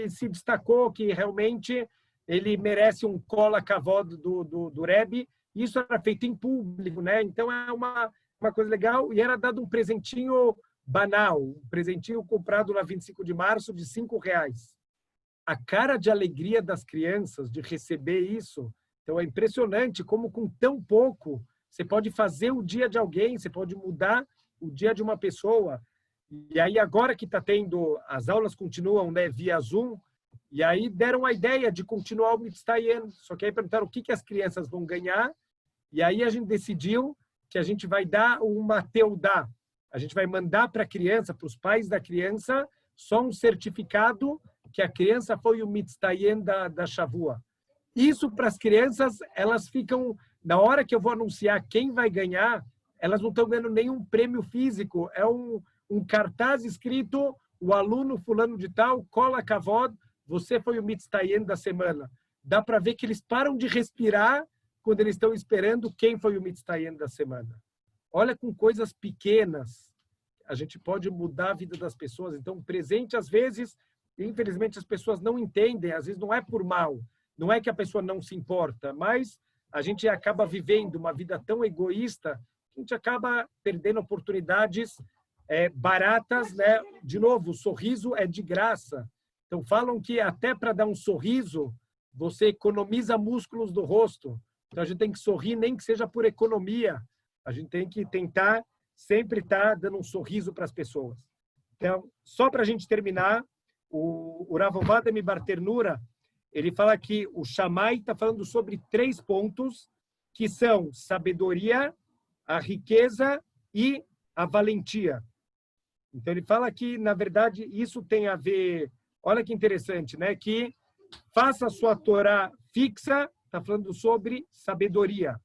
[SPEAKER 1] se destacou, que realmente ele merece um cola kavod do Rebbe. Isso era feito em público, né? Então é uma coisa legal, e era dado um presentinho banal, um presentinho comprado na 25 de março de R$5. A cara de alegria das crianças de receber isso, então é impressionante como com tão pouco você pode fazer o dia de alguém, você pode mudar o dia de uma pessoa. E aí agora que está tendo, as aulas continuam, né, via Zoom, e aí deram a ideia de continuar o Mitztayen, só que aí perguntaram o que as crianças vão ganhar, e aí a gente decidiu que a gente vai dar uma teudá, a gente vai mandar para a criança, para os pais da criança, só um certificado que a criança foi o Mitztayen da Shavua. Isso para as crianças, elas ficam, na hora que eu vou anunciar quem vai ganhar, elas não estão ganhando nenhum prêmio físico, é um cartaz escrito, o aluno fulano de tal, cola kavod, você foi o Mitztayen da semana. Dá para ver que eles param de respirar quando eles estão esperando quem foi o Mitztayen da semana. Olha, com coisas pequenas, a gente pode mudar a vida das pessoas. Então, presente, às vezes, infelizmente, as pessoas não entendem, às vezes não é por mal, não é que a pessoa não se importa, mas a gente acaba vivendo uma vida tão egoísta que a gente acaba perdendo oportunidades baratas, né? De novo, o sorriso é de graça. Então, falam que até para dar um sorriso, você economiza músculos do rosto. Então, a gente tem que sorrir, nem que seja por economia. A gente tem que tentar sempre estar dando um sorriso para as pessoas. Então, só para a gente terminar, o Rav Ovadia Mibarternura, ele fala que o Shammai está falando sobre 3 pontos, que são sabedoria, a riqueza e a valentia. Então, ele fala que, na verdade, isso tem a ver... Olha que interessante, né? Que faça a sua Torá fixa, está falando sobre sabedoria.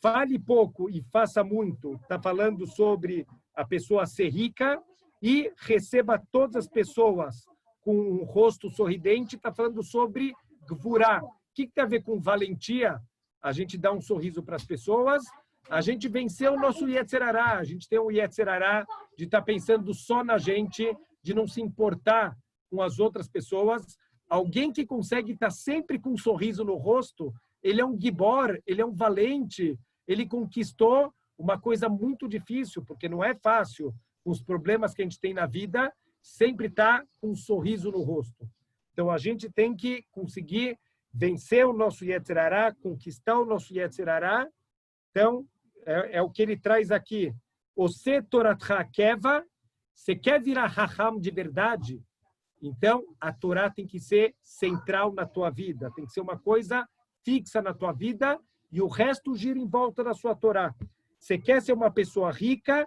[SPEAKER 1] Fale pouco e faça muito, está falando sobre a pessoa ser rica. E receba todas as pessoas com um rosto sorridente, está falando sobre gvurá. O que tem a ver com valentia? A gente dá um sorriso para as pessoas, a gente venceu o nosso Yetzer Hará, a gente tem um Yetzer Hará de estar pensando só na gente, de não se importar com as outras pessoas. Alguém que consegue estar sempre com um sorriso no rosto, ele é um gibor, ele é um valente, ele conquistou uma coisa muito difícil, porque não é fácil. Os problemas que a gente tem na vida, sempre está com um sorriso no rosto. Então, a gente tem que conseguir vencer o nosso Yetzer Hará, conquistar o nosso Yetzer Hará. Então, é o que ele traz aqui. Ose Toratcha Keva, você quer virar Raham de verdade? Então, a Torá tem que ser central na tua vida, tem que ser uma coisa fixa na tua vida e o resto gira em volta da sua Torá. Você quer ser uma pessoa rica?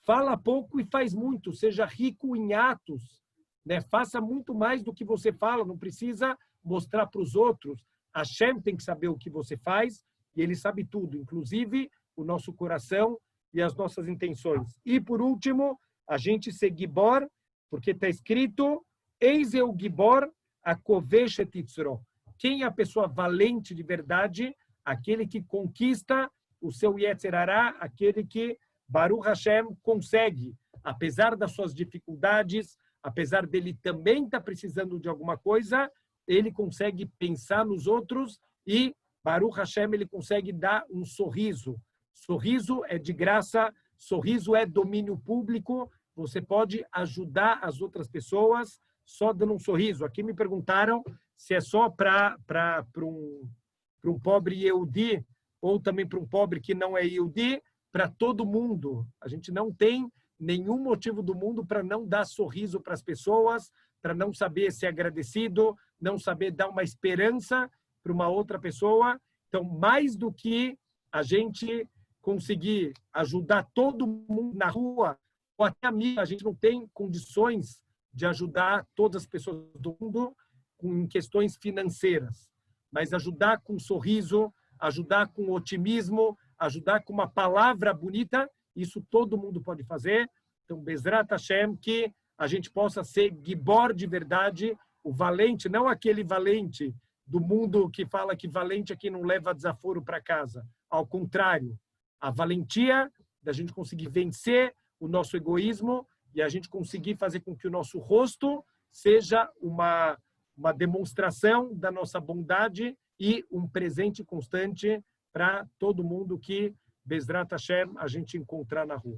[SPEAKER 1] Fala pouco e faz muito, seja rico em atos, né? Faça muito mais do que você fala, não precisa mostrar para os outros. Hashem tem que saber o que você faz e ele sabe tudo, inclusive o nosso coração e as nossas intenções. E, por último, a gente ser gibor, porque está escrito Eis eu gibor akovesh et yitzro. Quem é a pessoa valente de verdade? Aquele que conquista o seu Yetzer Hará, aquele que Baruch Hashem consegue, apesar das suas dificuldades, apesar dele também estar precisando de alguma coisa, ele consegue pensar nos outros e Baruch Hashem ele consegue dar um sorriso. Sorriso é de graça, sorriso é domínio público, você pode ajudar as outras pessoas só dando um sorriso. Aqui me perguntaram se é só para um pobre Yehudi ou também para um pobre que não é Yehudi. Para todo mundo. A gente não tem nenhum motivo do mundo para não dar sorriso para as pessoas, para não saber ser agradecido, não saber dar uma esperança para uma outra pessoa. Então, mais do que a gente conseguir ajudar todo mundo na rua, ou até a mim, a gente não tem condições de ajudar todas as pessoas do mundo em questões financeiras. Mas ajudar com um sorriso, ajudar com otimismo, ajudar com uma palavra bonita, isso todo mundo pode fazer. Então, Bezrat Hashem, que a gente possa ser gibor de verdade, o valente, não aquele valente do mundo que fala que valente é quem não leva desaforo para casa. Ao contrário, a valentia da gente conseguir vencer o nosso egoísmo e a gente conseguir fazer com que o nosso rosto seja uma demonstração da nossa bondade e um presente constante para todo mundo que, Bezrat Hashem, a gente encontrar na rua.